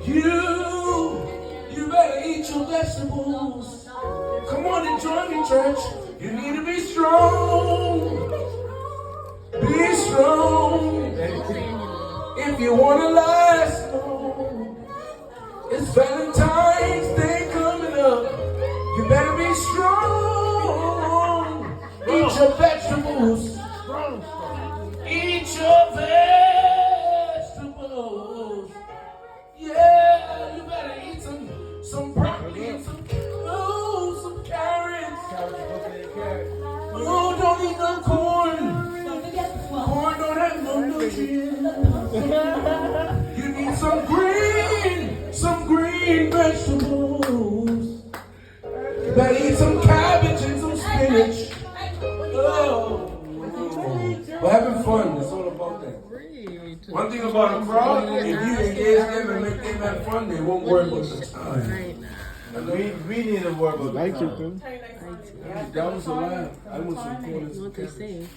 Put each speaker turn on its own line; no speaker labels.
You better eat your vegetables. Come on and join me, church. You need to be strong. Be strong. If you want to last long. It's Valentine's Day coming up. You better be strong. Eat your vegetables. Eat your vegetables. Yeah, you better eat some broccoli and some carrots. Oh, don't eat no corn. Corn don't have no nutrients. You need some green vegetables. You better eat some cabbage and some spinach. Oh. We're having fun. It's all about that. One thing about a crowd, if you engage them and make them have fun, they won't worry about the time. We need to worry about the time. That was a lie. I want some corn and some cabbage.